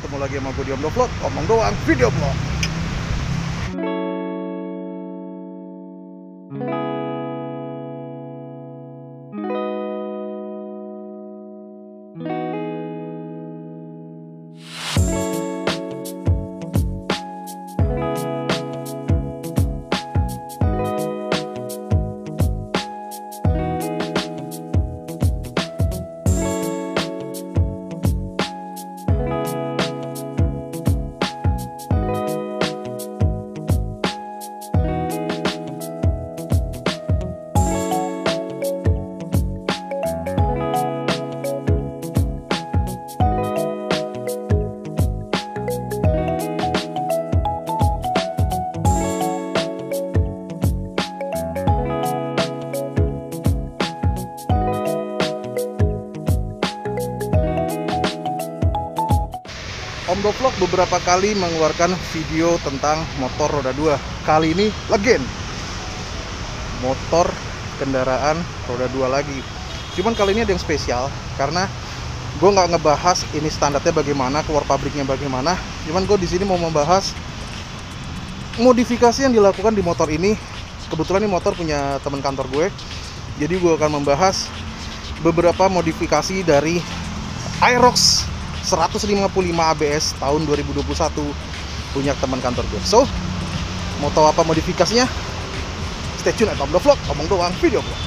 ketemu lagi sama gue di Om Do Vlog, omong doang video vlog. Om Do Vlog beberapa kali mengeluarkan video tentang motor roda 2. Kali ini legend motor kendaraan roda 2 lagi. Cuman kali ini ada yang spesial karena gue nggak ngebahas ini standarnya bagaimana, keluar pabriknya bagaimana. Cuman gue di sini mau membahas modifikasi yang dilakukan di motor ini. Kebetulan ini motor punya teman kantor gue, jadi gue akan membahas beberapa modifikasi dari Aerox 155 ABS tahun 2021 punya teman kantor gue. So, mau tahu apa modifikasinya? Stay tune at Om Do Vlog, omong doang video vlog.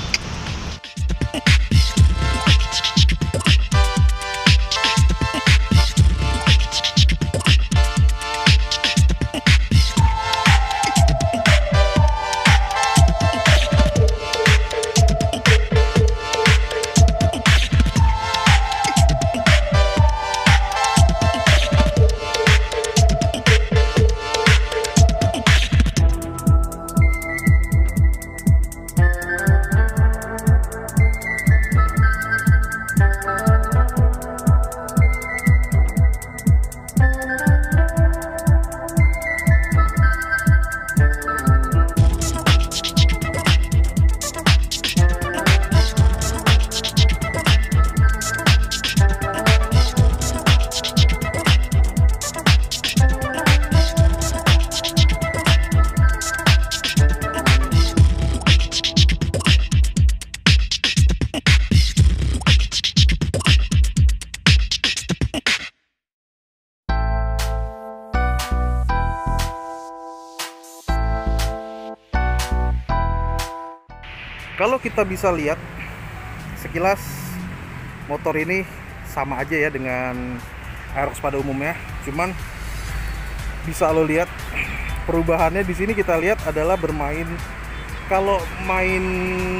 Kalau kita bisa lihat sekilas, motor ini sama aja ya dengan Aerox pada umumnya. Cuman bisa lo lihat perubahannya di sini, kita lihat adalah bermain. Kalau main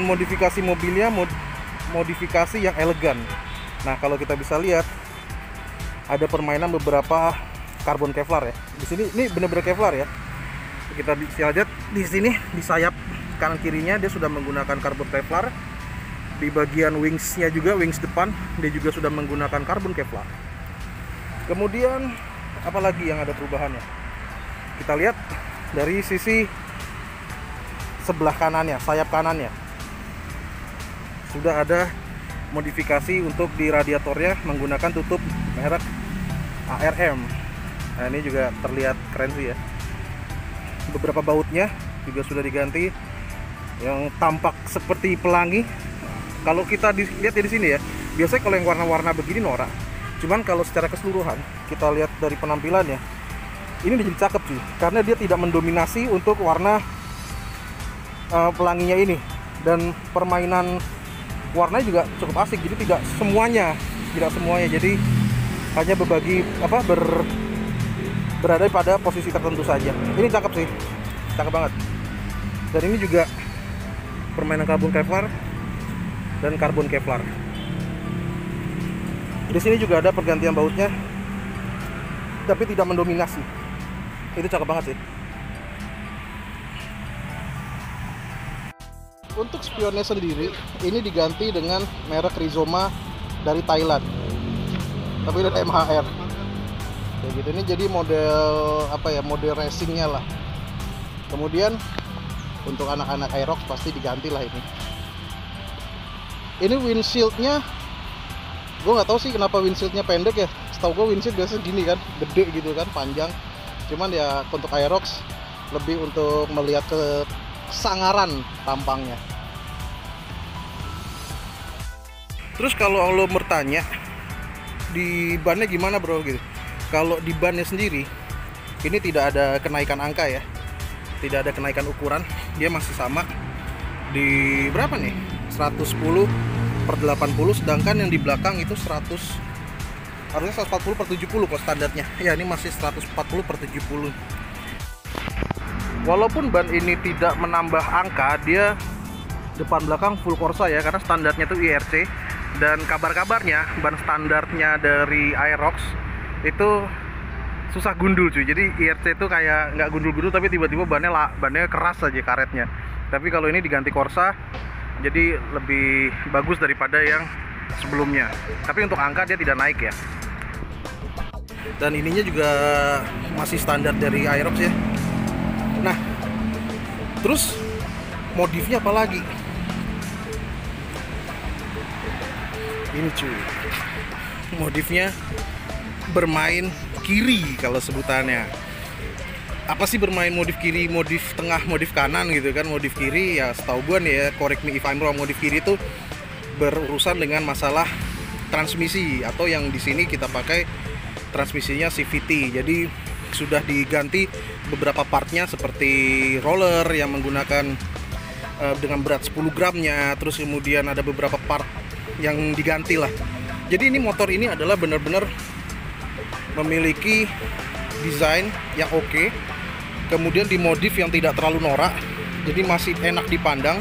modifikasi mobilnya, modifikasi yang elegan. Nah, kalau kita bisa lihat ada permainan beberapa karbon Kevlar ya. Di sini ini benar-benar Kevlar ya. Kita bisa lihat di sini di sayap kanan kirinya dia sudah menggunakan karbon Kevlar. Di bagian wingsnya juga, wings depan dia juga sudah menggunakan karbon Kevlar. Kemudian apalagi yang ada perubahannya? Kita lihat dari sisi sebelah kanannya, sayap kanannya sudah ada modifikasi untuk di radiatornya menggunakan tutup merek ARM. Nah, ini juga terlihat keren sih ya. Beberapa bautnya juga sudah diganti yang tampak seperti pelangi. Kalau kita lihat ya di sini ya, biasanya kalau yang warna-warna begini norak. Cuman kalau secara keseluruhan kita lihat dari penampilannya, ini jadi cakep sih, karena dia tidak mendominasi untuk warna pelanginya ini, dan permainan warnanya juga cukup asik. Jadi tidak semuanya, jadi hanya berada pada posisi tertentu saja. Ini cakep sih, cakep banget. Dan ini juga permainan karbon Kevlar dan karbon Kevlar. Di sini juga ada pergantian bautnya, tapi tidak mendominasi. Itu cakep banget sih. Untuk spionnya sendiri, ini diganti dengan merek Rizoma dari Thailand, tapi dari MHR. Kayak gitu. Ini jadi model apa ya? Model racingnya lah. Kemudian untuk anak-anak Aerox pasti diganti lah ini. Ini windshieldnya, gue nggak tahu sih kenapa windshieldnya pendek ya. setahu gue windshield biasanya gini kan, gede gitu kan, panjang. Cuman ya untuk Aerox lebih untuk melihat kesangaran tampangnya. Terus kalau lo bertanya di bannya gimana bro gitu, kalau di bannya sendiri ini tidak ada kenaikan angka ya, tidak ada kenaikan ukuran, dia masih sama di berapa nih, 110/80, sedangkan yang di belakang itu 100, harusnya 140/70 kok standarnya ya, ini masih 140/70. Walaupun ban ini tidak menambah angka, dia depan belakang full Corsa ya, karena standarnya itu IRC. Dan kabar-kabarnya ban standarnya dari Aerox itu susah gundul cuy. Jadi IRC itu kayak nggak gundul-gundul, tapi tiba-tiba bannya keras aja karetnya. Tapi kalau ini diganti Corsa, jadi lebih bagus daripada yang sebelumnya. Tapi untuk angka dia tidak naik ya. Dan ininya juga masih standar dari Aerox ya. Nah, terus modifnya apa lagi? Ini cuy, modifnya bermain kiri kalau sebutannya. Apa sih bermain modif kiri, modif tengah, modif kanan gitu kan? Modif kiri ya setahu gue nih ya, correct me if I'm wrong, modif kiri itu berurusan dengan masalah transmisi, atau yang di sini kita pakai transmisinya CVT. Jadi sudah diganti beberapa partnya seperti roller yang menggunakan dengan berat 10 gramnya, terus kemudian ada beberapa part yang diganti lah. Jadi ini motor ini adalah benar-benar memiliki desain yang oke, kemudian dimodif yang tidak terlalu norak, jadi masih enak dipandang,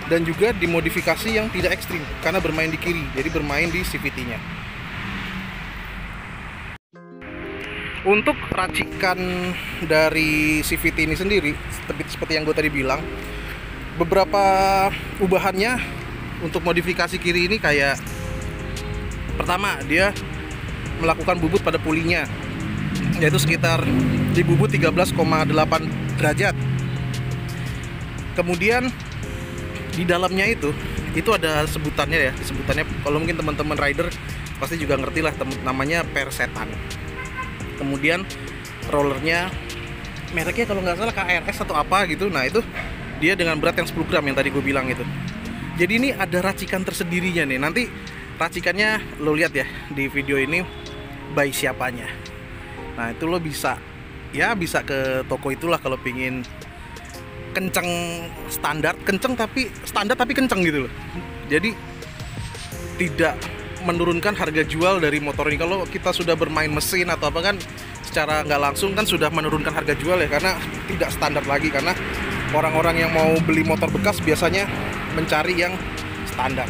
dan juga dimodifikasi yang tidak ekstrim karena bermain di kiri, jadi bermain di CVT-nya. Untuk racikan dari CVT ini sendiri, seperti yang gue tadi bilang, beberapa ubahannya untuk modifikasi kiri ini kayak, pertama dia melakukan bubut pada pulinya, yaitu sekitar di bubut 13,8 derajat. Kemudian di dalamnya itu ada sebutannya ya, sebutannya kalau mungkin teman-teman rider pasti juga ngerti lah, namanya persetan. Kemudian rollernya mereknya kalau nggak salah KRS atau apa gitu. Nah itu dia dengan berat yang 10 gram yang tadi gue bilang itu. Jadi ini ada racikan tersendirinya nih. Nanti racikannya lo lihat ya di video ini by siapanya. Nah itu lo bisa ke toko itulah kalau pingin kenceng standar, tapi kenceng gitu loh. Jadi tidak menurunkan harga jual dari motor ini. Kalau kita sudah bermain mesin atau apa kan, secara nggak langsung kan sudah menurunkan harga jual ya, karena tidak standar lagi. Karena orang-orang yang mau beli motor bekas biasanya mencari yang standar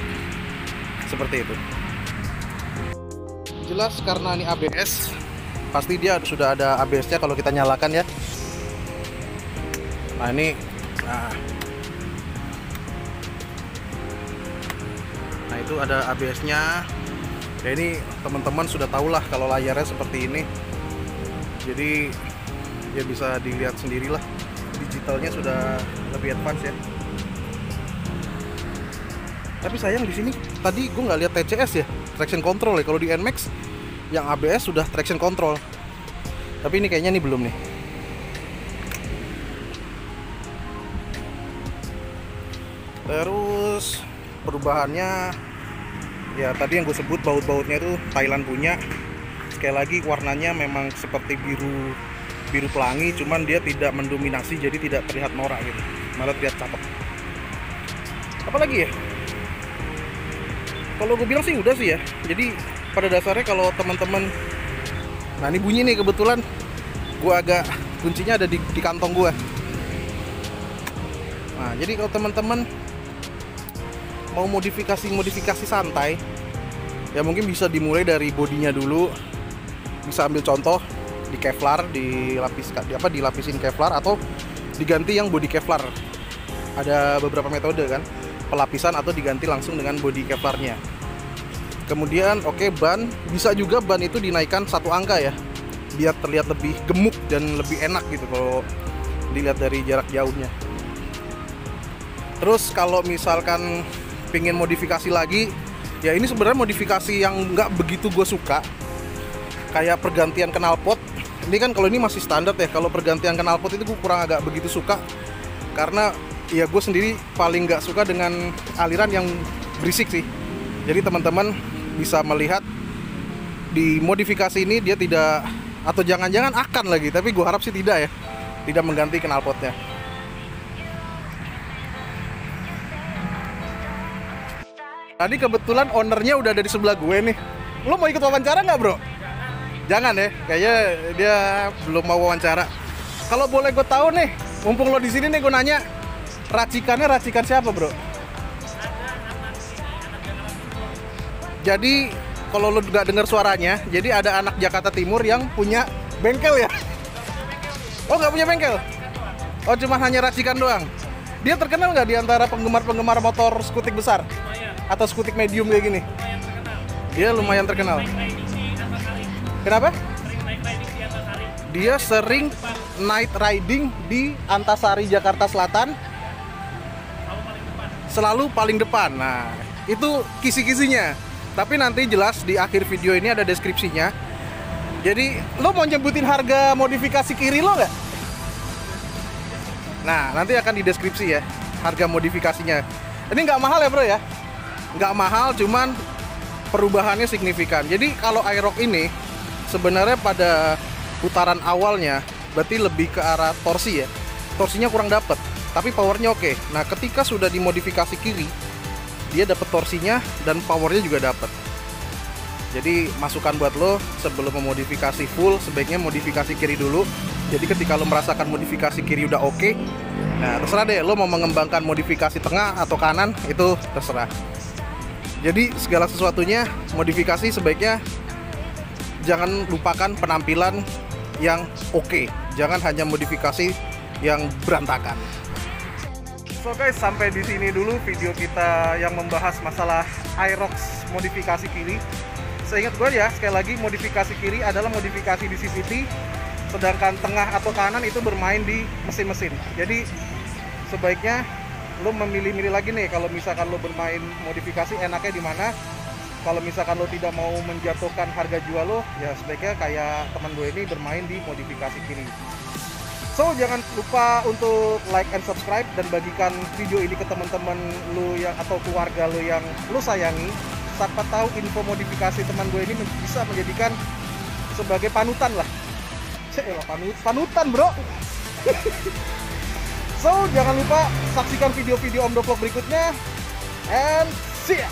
seperti itu. Jelas karena ini ABS, pasti dia sudah ada ABS-nya kalau kita nyalakan ya. Nah ini, nah itu ada ABS-nya. Ya ini teman-teman sudah tahu lah kalau layarnya seperti ini. Jadi ya bisa dilihat sendirilah, digitalnya sudah lebih advance ya. Tapi sayang di sini tadi gue nggak lihat TCS ya, traction control ya. Kalau di NMAX yang ABS sudah traction control, tapi ini kayaknya nih belum nih. Terus perubahannya ya tadi yang gue sebut, baut-bautnya itu Thailand punya. Sekali lagi warnanya memang seperti biru pelangi, cuman dia tidak mendominasi, jadi tidak terlihat norak gitu, malah terlihat cakep. Apalagi ya, kalau gue bilang sih udah sih ya. Jadi pada dasarnya kalau teman-teman, nah ini bunyi nih kebetulan, gue agak kuncinya ada di kantong gue. Nah jadi kalau teman-teman mau modifikasi santai ya, mungkin bisa dimulai dari bodinya dulu. Bisa ambil contoh di Kevlar, dilapisin Kevlar atau diganti yang body Kevlar. Ada beberapa metode kan, pelapisan atau diganti langsung dengan body Kevlarnya. Kemudian ban, bisa juga ban itu dinaikkan 1 angka ya, biar terlihat lebih gemuk dan lebih enak gitu kalau dilihat dari jarak jauhnya. Terus kalau misalkan pingin modifikasi lagi, ya ini sebenarnya modifikasi yang nggak begitu gue suka. kayak pergantian knalpot. Ini kan kalau ini masih standar ya. Kalau pergantian knalpot itu gue kurang agak begitu suka, karena ya gue sendiri paling nggak suka dengan aliran yang berisik sih. Jadi teman-teman bisa melihat di modifikasi ini dia tidak, atau jangan-jangan akan lagi, tapi gue harap sih tidak ya, tidak mengganti knalpotnya. Tadi kebetulan ownernya udah ada di sebelah gue nih. Lo mau ikut wawancara nggak, bro? Jangan ya, kayaknya dia belum mau wawancara. Kalau boleh gue tahu nih, mumpung lo di sini nih, gue nanya, racikannya racikan siapa, bro? Jadi kalau lo nggak dengar suaranya, jadi ada anak Jakarta Timur yang punya bengkel ya? Oh, nggak punya bengkel? Oh, cuma hanya racikan doang. Dia terkenal nggak di antara penggemar-penggemar motor skutik besar? Atau skutik medium kayak gini? Dia lumayan terkenal. Kenapa? Dia sering night riding di Antasari, Jakarta Selatan. Selalu paling depan. Nah, itu kisi-kisinya. Tapi nanti jelas di akhir video ini ada deskripsinya. Jadi, lo mau nyebutin harga modifikasi kiri lo nggak? Nah, nanti akan di deskripsi ya, harga modifikasinya. Ini nggak mahal ya, bro ya? Nggak mahal, cuman perubahannya signifikan. Jadi kalau Aerox ini sebenarnya pada putaran awalnya berarti lebih ke arah torsi ya. Torsinya kurang dapet, tapi powernya oke. Nah, ketika sudah dimodifikasi kiri, dia dapat torsinya dan powernya juga dapat. Jadi masukan buat lo, sebelum memodifikasi full, sebaiknya modifikasi kiri dulu. Jadi ketika lo merasakan modifikasi kiri udah oke, nah terserah deh lo mau mengembangkan modifikasi tengah atau kanan, itu terserah. Jadi segala sesuatunya modifikasi sebaiknya jangan lupakan penampilan yang oke. Jangan hanya modifikasi yang berantakan. So guys, sampai di sini dulu video kita yang membahas masalah Aerox modifikasi kiri. Seingat gue ya, sekali lagi modifikasi kiri adalah modifikasi di CVT, sedangkan tengah atau kanan itu bermain di mesin-mesin. Jadi sebaiknya lo memilih-milih lagi nih, kalau misalkan lo bermain modifikasi enaknya di mana. Kalau misalkan lo tidak mau menjatuhkan harga jual lo, ya sebaiknya kayak teman gue ini bermain di modifikasi kiri. So jangan lupa untuk like and subscribe dan bagikan video ini ke teman-teman lo yang atau keluarga lo yang lo sayangi. Siapa tahu info modifikasi teman gue ini bisa menjadikan sebagai panutan lah. Panutan bro. So, jangan lupa saksikan video-video Om Do Vlog berikutnya. And see ya!